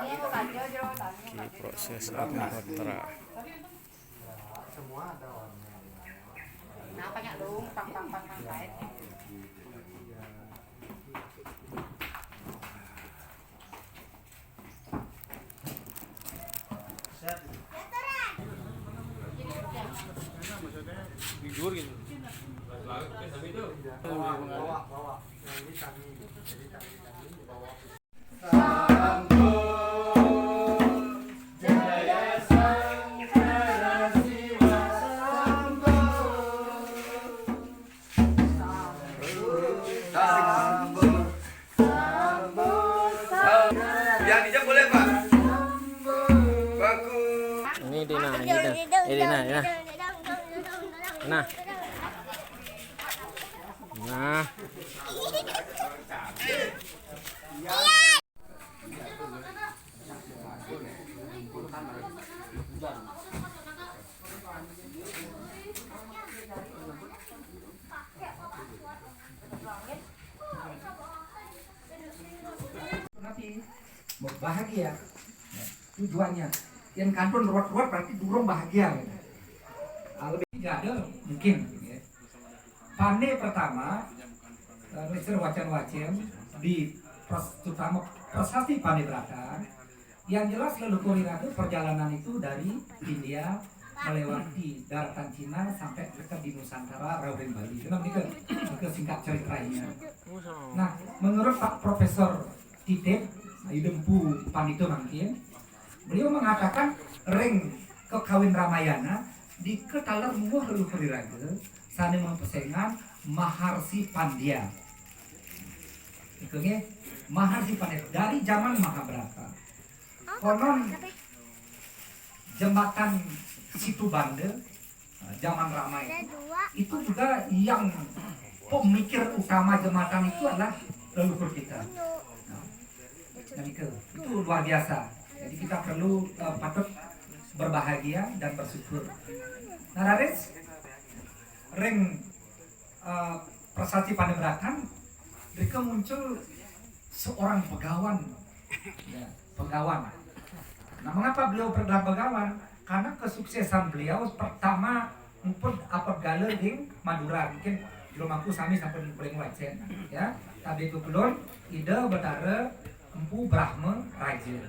di proses Agnihotra. Semua ada warna. Nah, banyak dong, pang kait. Jujur gitu. Bawa. Yang ini kami. Jadi kami bawa. Yang dijak boleh Pak? Bagus. Ini Dina, Dina. Nah. Nah. Bahagia tujuannya yang kantun ruat-ruat berarti durung bahagia gitu. Lebih tidak ada mungkin ya. Pane pertama Mr. Wacan-Wacan di terutama prasasti Pane Brata yang jelas leluhur itu perjalanan itu dari India melewati daratan Cina sampai dekat di Nusantara Raden Bali. Kenapa ke singkat ceritanya. Nah, menurut Pak Profesor Titip Dempu Pandito mungkin beliau mengatakan ring kekawin Ramayana di ketalar muah leluhur diraga sane mempesengan Maharsi Pandya. Itu nih Maharsi Pandya dari zaman Mahabharata. Konon jembatan Situ Bande zaman Ramayana itu juga yang pemikir utama jembatan itu adalah leluhur kita. Dan itu luar biasa. Jadi kita perlu patut berbahagia dan bersyukur. Nah, Raris, ring prasasti Panembratan, mereka muncul seorang pegawan, ya, pegawan. Nah, mengapa beliau bergelar pegawan? Karena kesuksesan beliau pertama mumpun apa galer di Madura, mungkin belum mampu sami sampai boleh ngwacen, ya. Tapi itu belum ide betara Empu Brahma Raja.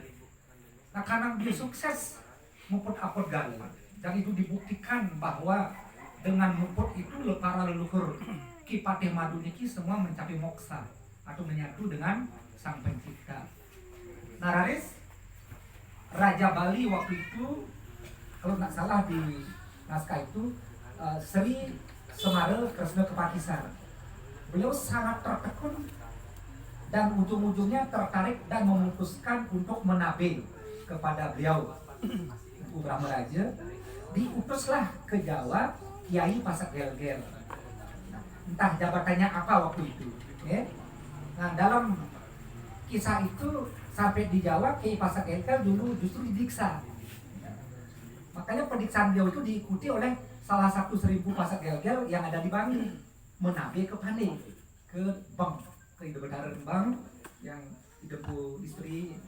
Nah, karena dia sukses muput apot galer dan itu dibuktikan bahwa dengan muput itu para leluhur Ki Patih Madu niki semua mencapai moksa atau menyatu dengan Sang Pencipta. Nah, Raris, Raja Bali waktu itu kalau nggak salah di naskah itu Sri Semara Kresna Kepatisar. Beliau sangat tertekun dan ujung-ujungnya tertarik dan memutuskan untuk menabe kepada beliau Empu Brahma Raja. Diutuslah ke Jawa Kiai Pasak Gelgel. Entah jabatannya apa waktu itu, ya. Nah, dalam kisah itu sampai di Jawa Kiai Pasak Gelgel dulu justru didiksa. Makanya pendiksaan beliau itu diikuti oleh salah satu 1000 Pasak Gelgel yang ada di Bangi, menabe ke Pane, ke Bang, ke Ibu Betara Rembang yang hidupku istri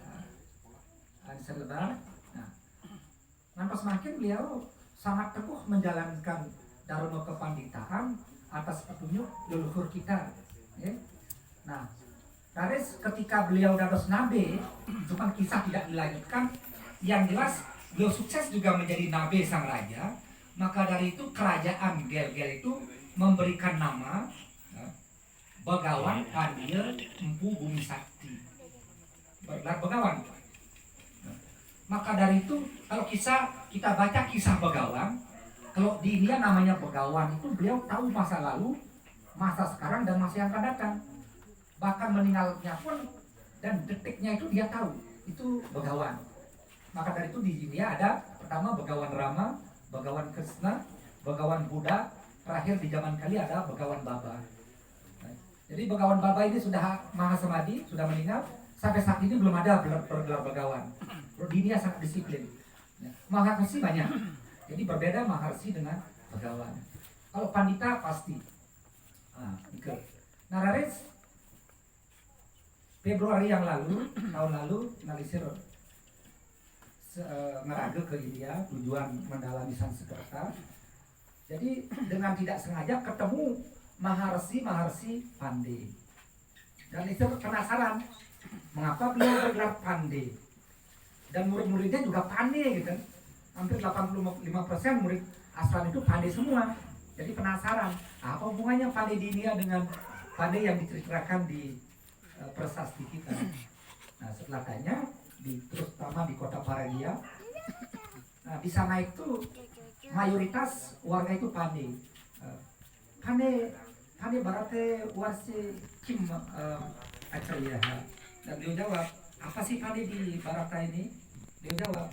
Anissa Lebar. Nah, pas makin beliau sangat teguh menjalankan dharma kepanditaan atas petunjuk leluhur kita, ya. Nah, Raris ketika beliau dados nabe, cuma kisah tidak dilanjutkan. Yang jelas beliau sukses juga menjadi nabe sang raja. Maka dari itu kerajaan Gelgel itu memberikan nama Begawan Pandir Empu Bumi Sakti. Begawan. Maka dari itu kalau kita baca kisah Begawan, kalau di India namanya Begawan itu beliau tahu masa lalu, masa sekarang dan masa yang akan datang. Bahkan meninggalnya pun dan detiknya itu dia tahu. Itu Begawan. Maka dari itu di India ada pertama Begawan Rama, Begawan Krishna, Begawan Buddha, terakhir di zaman kali ada Begawan Baba. Jadi Begawan Baba ini sudah Mahasamadhi, sudah meninggal. Sampai saat ini belum ada bergelar Begawan. Di India sangat disiplin. Maharsi banyak. Jadi berbeda Maharsi dengan Begawan. Kalau Pandita pasti. Nah, Raris, Februari yang lalu, tahun lalu, analisir ngeraga ke India tujuan mendalami Sanskerta. Jadi dengan tidak sengaja ketemu Maharsi Pandey. Dan itu penasaran mengapa beliau bergelar Pandey. Dan murid-muridnya juga pandai gitu. Hampir 85% murid asal itu pandai semua. Jadi penasaran, apa hubungannya pandai di India dengan pandai yang diceritakan di prasasti kita. Nah setelah tanya, terutama di kota Paragia, nah, di sana itu mayoritas warga itu pandai. Pandai berarti warsi kim acarya. Dan dia jawab, apa sih pandai di Barata ini? Dia jawab,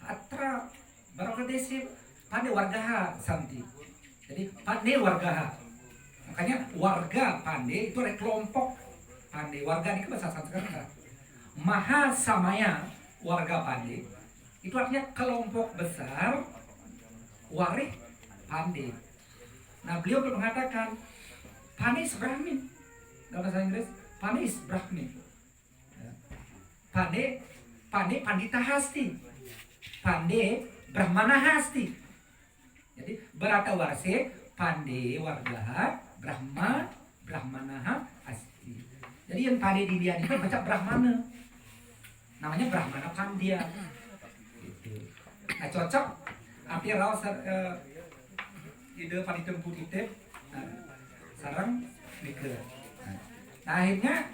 Atra Barata desi pandai warga santi. Jadi pandai warga. Makanya warga pandai itu ada kelompok pandai. Warga ini bahasa Sanskerta. Maha Samaya warga pandai itu artinya kelompok besar waris pandai. Nah beliau mengatakan pandai Brahmin dalam bahasa Inggris, pandai Brahmin. Pandai Pandita Hasti, pandai Brahmana Hasti. Jadi Barata warse pandai warga Brahmana Hasti. Jadi yang pandai di dia itu baca Brahmana, namanya Brahmana Pandya. Gitu. Nah cocok arti rawas ide panitem putitip sarang mikir. Nah akhirnya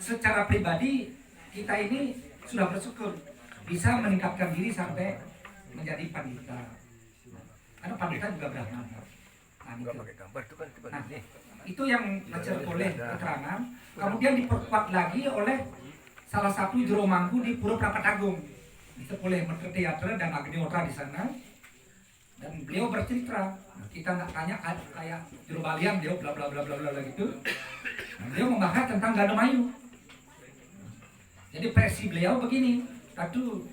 secara pribadi kita ini sudah bersyukur bisa meningkatkan diri sampai menjadi pandita. Karena pandita juga Brahmana. Nah, itu yang Nacer boleh keterangan. Kemudian diperkuat lagi oleh salah satu juru mangku di Pura Prapatagung. Itu boleh Menteri Teater dan Agnihotra di sana. Dan beliau bercerita. Kita nggak tanya kayak juru balian dia bla bla bla bla bla gitu. Nah, beliau membahas tentang Gademayu. Jadi versi beliau begini, tadu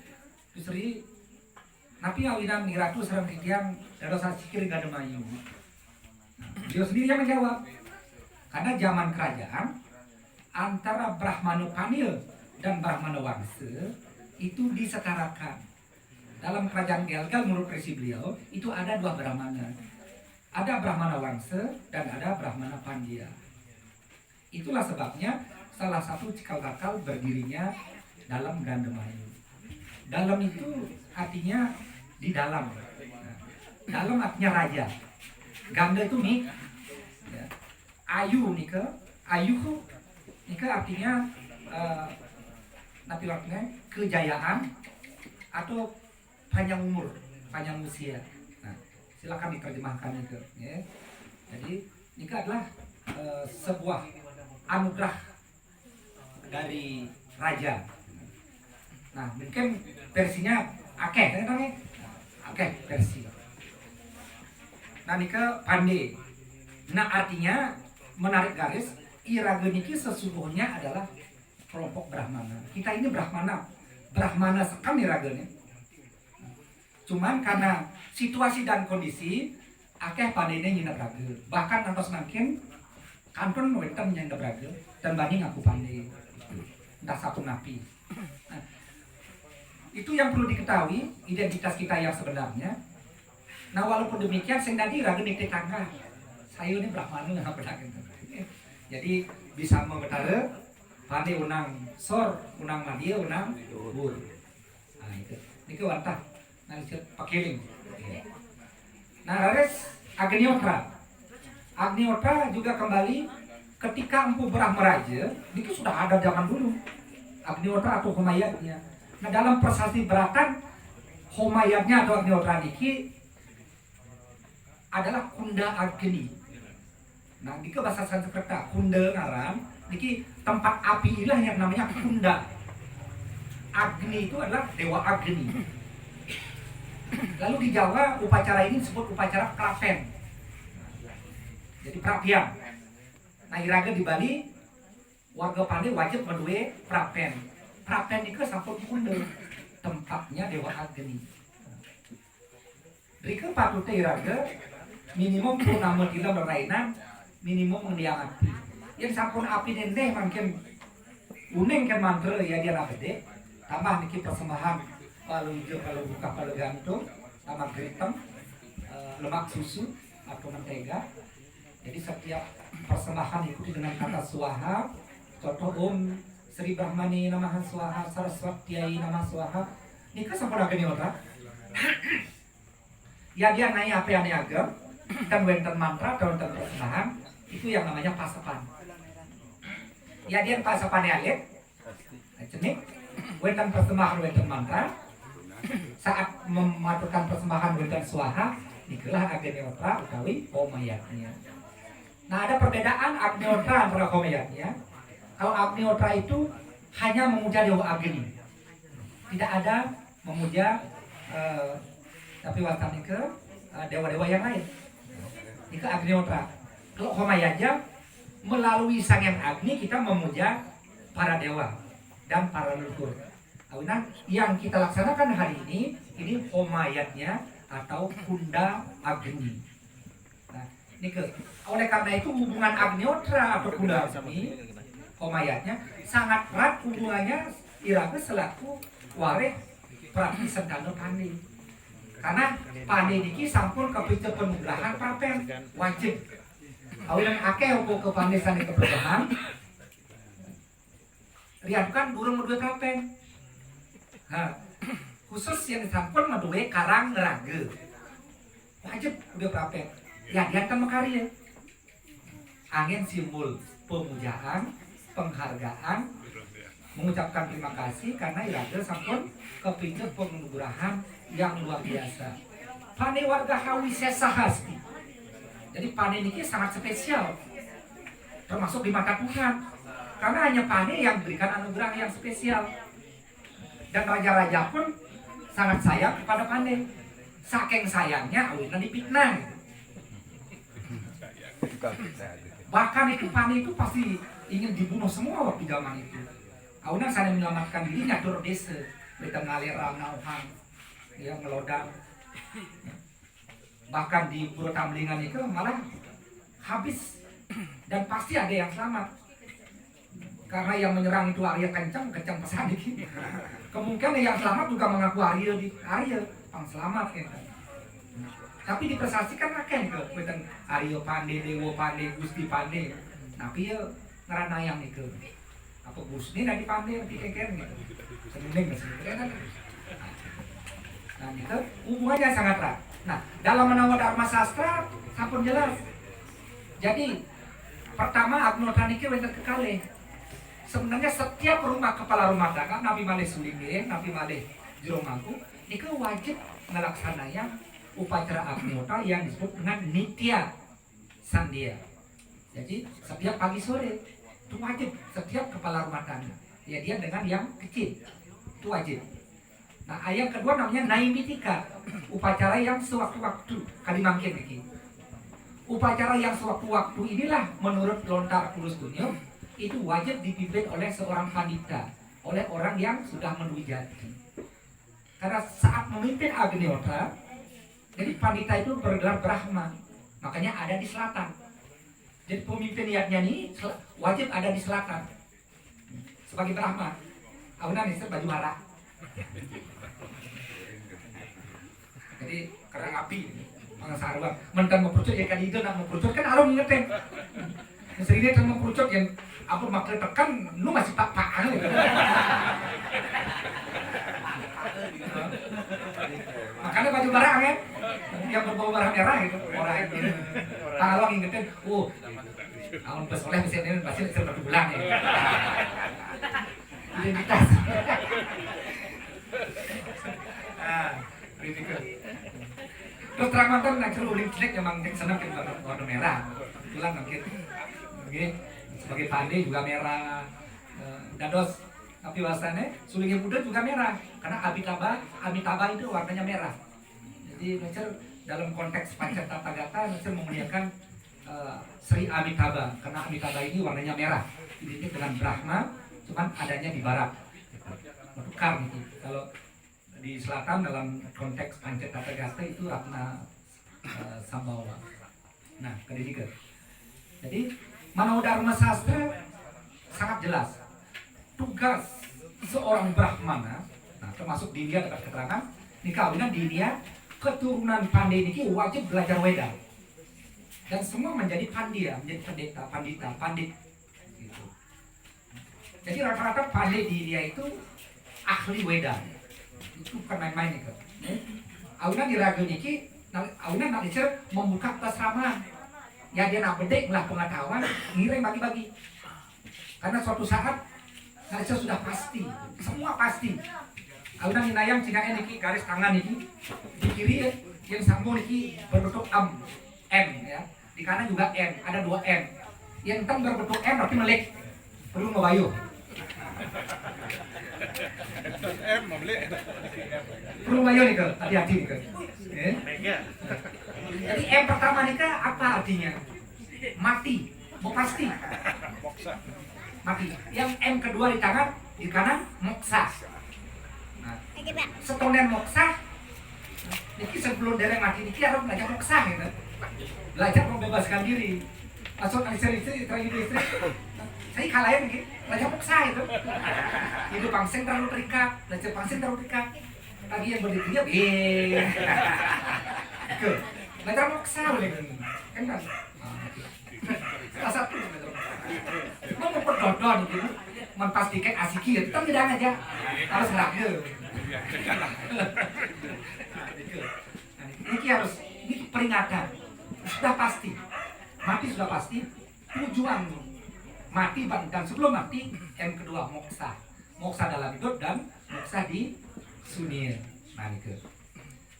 Sri napi awinan niratu serang titiang dado sasikir Gademayu. Beliau sendiri yang menjawab, karena zaman kerajaan antara Brahmana Panil dan Brahmana Wangsa itu disetarakan. Dalam kerajaan Gelgal menurut versi beliau itu ada dua Brahmana, ada Brahmana Wangsa dan ada Brahmana Pandya. Itulah sebabnya salah satu cikal bakal berdirinya dalam Gandemayu. Dalam itu artinya di dalam. Dalam artinya raja. Ganda itu nih. Ya. Ayu nih ke. Ayu nih ke artinya nanti artinya kejayaan atau panjang umur, panjang usia. Nah, silakan diterjemahkan itu. Ya. Jadi ini adalah sebuah anugerah dari raja. Nah, mungkin versinya akeh, akeh versi. Nah, nika pandai. Nah, artinya menarik garis, Iraga niki sesungguhnya adalah kelompok Brahmana. Kita ini Brahmana sekam Iraganya. Cuman karena situasi dan kondisi, akeh pandainya nyina braga. Bahkan tanpa semakin kanton wetan nyanda braga dan banding aku pandai. Entah satu napi. Nah, itu yang perlu diketahui identitas kita yang sebenarnya. Nah walaupun demikian sing tadi raga di tetangga saya ini Brahmana nggak pernah gitu. Jadi bisa membetara pandai unang sor, unang madia, unang bur. Nah itu wantah. Nah itu pakiling. Nah rares Agnihotra juga kembali ketika Empu Brahmaraja, itu sudah ada zaman dulu Agnihotra atau Homayatnya. Nah dalam prasasti Beratan, Homayatnya atau Agnihotra niki adalah Kunda Agni. Nah niki bahasa Sanskerta Kunda ngaran, niki tempat api ilah yang namanya Kunda. Agni itu adalah dewa Agni. Lalu di Jawa upacara ini disebut upacara Klapen. Jadi perapian. Nah iraga di Bali warga pandai wajib menduwe prapen. Prapen itu sampun Kunda, tempatnya dewa Agni. Rika patutnya iraga minimum purnama tila berlainan, minimum mendiang api. Yang sampun api nende makin uning kan mantra ya dia gede. tambah niki persembahan palu hijau, palu buka, palu gantung, tambah geritem, lemak susu atau mentega. Jadi setiap persembahan ikuti dengan kata swaha. Contoh Om Sri Brahmani Namaha Swaha, Saraswatyai Namaha Swaha. Nika sampun ageni ora? Ya dia naik apa yang agam dan wenten mantra atau wenten persembahan itu yang namanya pasapan. Ya dia pasapan alit, cenik, wenten persembahan wenten mantra. Saat mematurkan persembahan wenten swaha, ikulah Agnihotra utawi homayatnya. Nah ada perbedaan Agnihotra antara homayatnya. Kalau Agnihotra itu hanya memuja Dewa Agni, tidak ada memuja tapi wastani ke dewa-dewa yang lain. Itu Agnihotra. Kalau homayatnya melalui sang yang Agni kita memuja para dewa dan para leluhur. Nah, yang kita laksanakan hari ini homayatnya atau Kunda Agni. Nah, oleh karena itu hubungan Agnihotra atau Kunda Agni homayatnya sangat erat hubungannya Iraga selaku wareh Prapi Sendano Pandi. Karena Pandi niki sampun kepicet penugrahan prapen wajib. Awilan akeh opo ke Pandi sane keberkahan. Rian kan durung duwe prapen. Nah, khusus yang sampun maduwe karang ngerage. Wajib udah prapen. Ya dia kan makarya. Angin simbol pemujaan, penghargaan, mengucapkan terima kasih karena Iraga sampun kepincut penganugerahan yang luar biasa. Pane warga Hawi Sesahasti. Jadi pane ini sangat spesial, termasuk di mata Tuhan, karena hanya pane yang berikan anugerah yang spesial. Dan raja-raja pun sangat sayang kepada pane. Saking sayangnya awalnya dipitnah. Bahkan itu pane itu pasti ingin dibunuh semua waktu zaman itu. Awalnya saya menyelamatkan diri nyatur desa, berikan ngalera nauhang, ya melodang. Bahkan di Pura Tamlingan itu malah habis dan pasti ada yang selamat. Karena yang menyerang itu Arya kencang pesan dikit. Kemungkinan yang selamat juga mengaku Arya pang selamat ya. Tapi diprestasikan akeh ke beten Arya Pande, Dewa Pande, Gusti Pande. Tapi ya ngerana yang itu apa Gusti dari Pande dikeker gitu. Seneng kan. Nah itu hubungannya sangat erat. Nah dalam Manawa Dharma Sastra sampun jelas. Jadi pertama Agnihotra niki wonten kekalih. Sebenarnya setiap kepala rumah tangga Nabi Malih Sulingin, Nabi Malih Jero Mangku niku wajib melaksanakan upacara Agnihotra yang disebut dengan Nitya Sandia. Jadi setiap pagi sore itu wajib setiap kepala rumah tangga. Ya dia dengan yang kecil itu wajib. Nah ayat kedua namanya Naimitika, upacara yang sewaktu-waktu kali mangkin iki. Upacara yang sewaktu-waktu inilah menurut Lontar Pulus Dunia itu wajib dipimpin oleh seorang pandita, oleh orang yang sudah menwijati. Karena saat memimpin Agnihotra, jadi pandita itu bergelar Brahma, makanya ada di selatan. Jadi pemimpin niatnya ini wajib ada di selatan sebagai Brahma. Auna nih baju merah. Jadi kerang api, sarwa. Mentan mau perucut ya kan itu nak mau perucut kan arum ngeten. Sering dia mau perucut yang apa maklum tekan, lu masih pak-pakan gitu. Makanya baju merah kan, yang berbau merah merah gitu, orang itu. Kalau ngingetin, tahun pesoleh mesin ini pasti seperti bulan ya. Identitas. Terus terang mantan nak seluruh link memang senang kita warna merah, kebetulan mungkin, sebagai pandai juga merah, dados tapi wasane Sulingin Buddha juga merah, karena Amitabha itu warnanya merah. Jadi Nacer dalam konteks Pancatathagata Nacer memuliakan Sri Amitabha, karena Amitabha ini warnanya merah, identik dengan Brahma, cuman adanya di barat, tukar gitu. Kalau di selatan dalam konteks Pancatathagata itu Ratna Sambawa. Nah, ketiga. Jadi Manawa Dharma Sastra sangat jelas. Tugas seorang Brahmana, nah termasuk di India dapat keterangan, ini kawinan di India, keturunan pandai ini wajib belajar Weda. Dan semua menjadi pandia, menjadi pendeta, pandit. Gitu. Jadi rata-rata pandai di India itu ahli Weda. Itu bukan main-main itu. Auna di ragu niki, Auna nak dicer membuka asrama. Ya dia nak bedek lah pengetahuan, ngirim bagi-bagi. Karena suatu saat Narisha sudah pasti, semua pasti. Auna ninayang cina niki garis tangan niki di kiri yang sambung niki berbentuk M ya. Di kanan juga M, ada 2 M. Yang teng berbentuk M berarti melek. Perlu ngebayu. M melek. Perlu ngebayu nih ke, hati-hati nih ke. Jadi M pertama nih ke apa artinya? Mati, mau pasti. Mati. Yang M kedua di tangan, di kanan moksa. Nah, setonen moksa. Niki sebelum dereng mati niki harus belajar moksa gitu. Belajar membebaskan diri. Masuk istri tragedi istri. Saya kalahin nih, belajar moksa itu. Hidup pangseng terlalu terikat, belajar pangseng terlalu terikat. Tadi yang berdirinya belajar moksa boleh kan? Salah satu. Mau memperdodo gitu, memastikan asiki itu kan tidak aja harus ragu. Ini harus, ini peringatan. Sudah pasti, mati sudah pasti. Tujuan mati dan sebelum mati, yang kedua moksa, moksa dalam hidup dan moksa di sunir.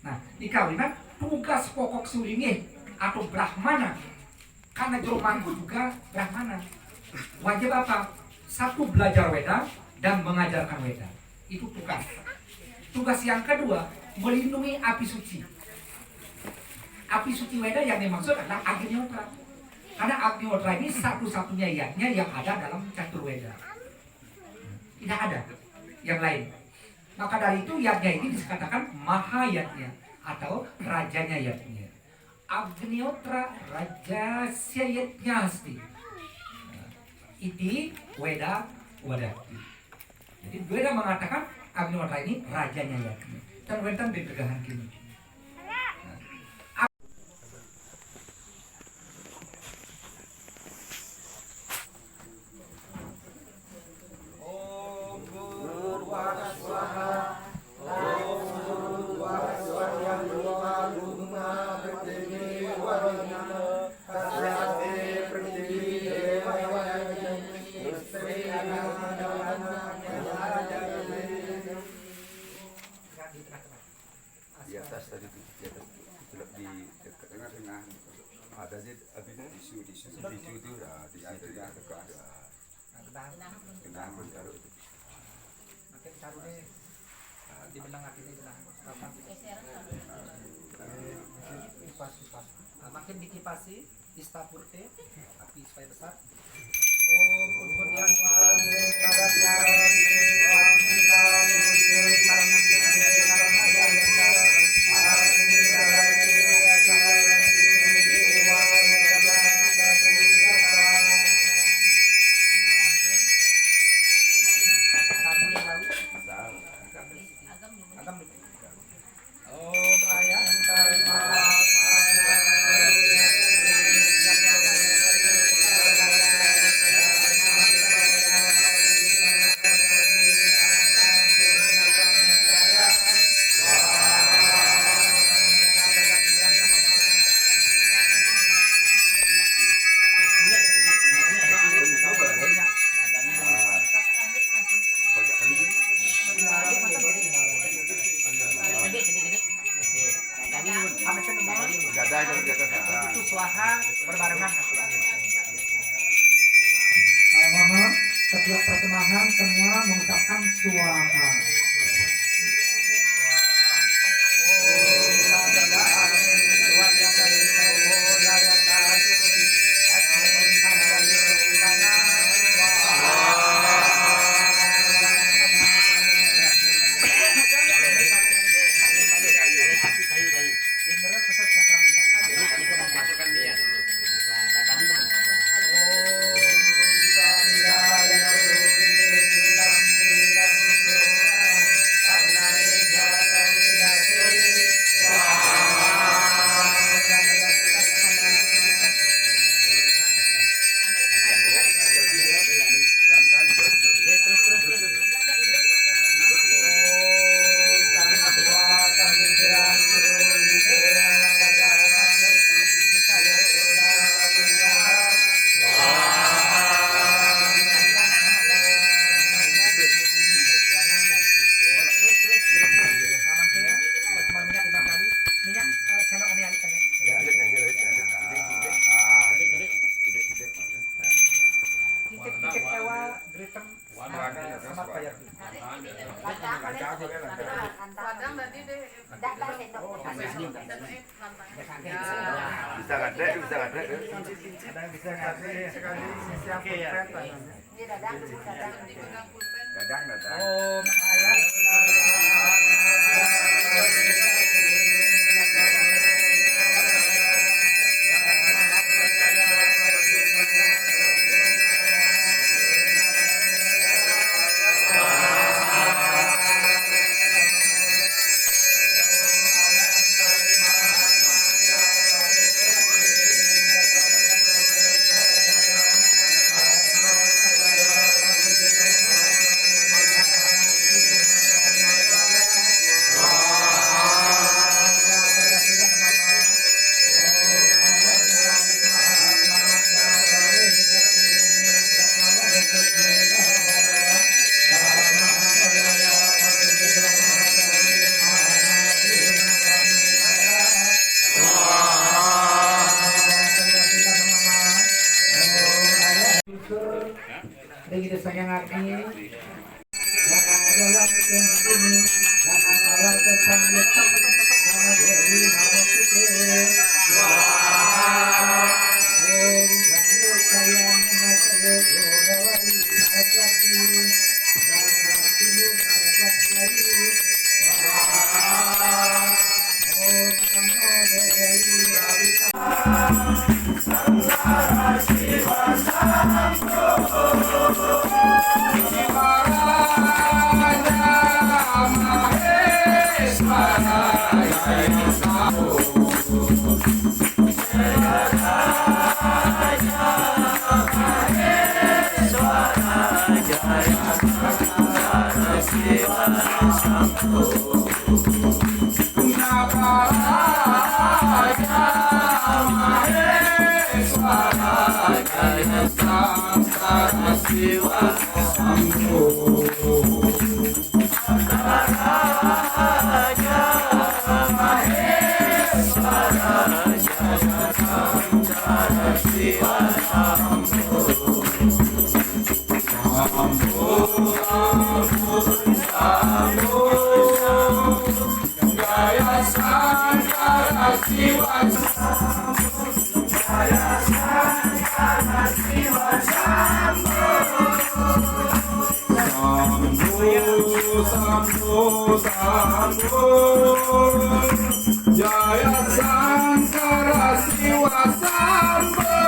Nah, di kawinan tugas pokok sulingi atau Brahmana, karena Jeromangku juga Brahmana. Wajib apa? Satu, belajar Weda dan mengajarkan Weda. Itu tugas. Tugas yang kedua, melindungi api suci. Api suci Weda yang dimaksud adalah Agnihotra. Karena Agnihotra ini satu-satunya yatnya yang ada dalam catur Weda. Tidak ada yang lain. Maka dari itu yatnya ini dikatakan Mahayatnya atau rajanya yatnya. Agnihotra raja yatnya asti. Iti Weda Wadati. Jadi Weda mengatakan Agnihotra ini rajanya yatnya. Dan Weda bergegahan kini. Di atas tadi di atas di tengah-tengah ada sih habis tisu itu udah di situ ya dekat tengah taruh itu Makin taruh deh di benang hati ini benang kapan kipas. Makin dikipasi istapurte api supaya besar. Kemudian itu swaha berbarengan. Mohon setiap persembahan semua mengucapkan swaha. Selamat Pak Yati. Kadang tadi deh. Bisa nggak dek, bisa nggak dek. Ada yang bisa ngasih sekali siap pulpen. Dadang, dadang. Om ayat. Kita sayang hati. Jaya Sankara Siwa Sambo.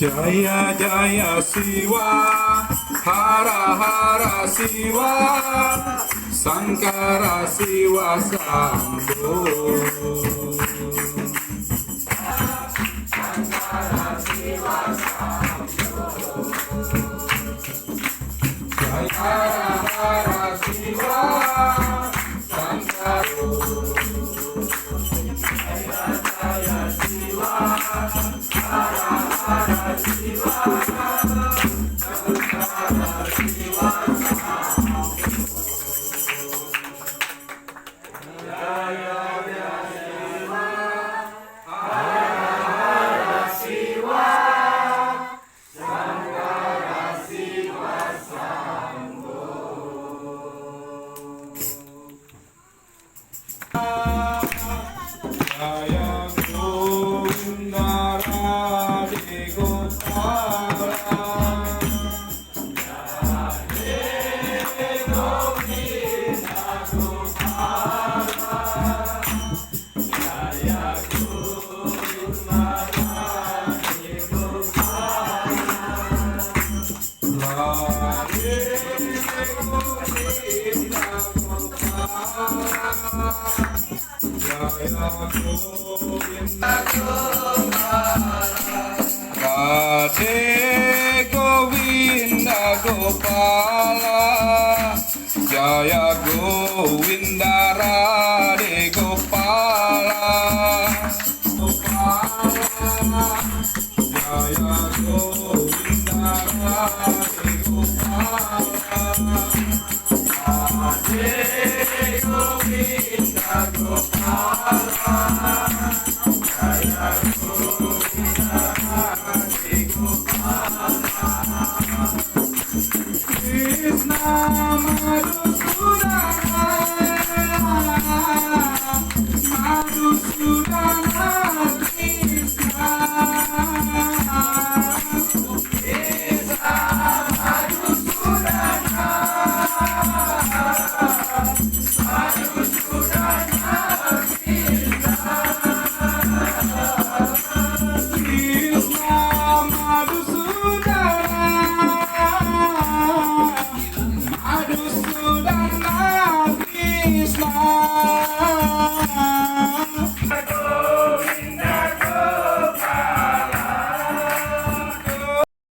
Jaya Jaya Siwa, Hara Hara Siwa, Sankara Siwa Sambo. Radhe Govinda Gopala, Jaya Govinda Radhe Gopala, Jaya Govinda Radhe Gopala, Radhe Govinda Gopala. Bukan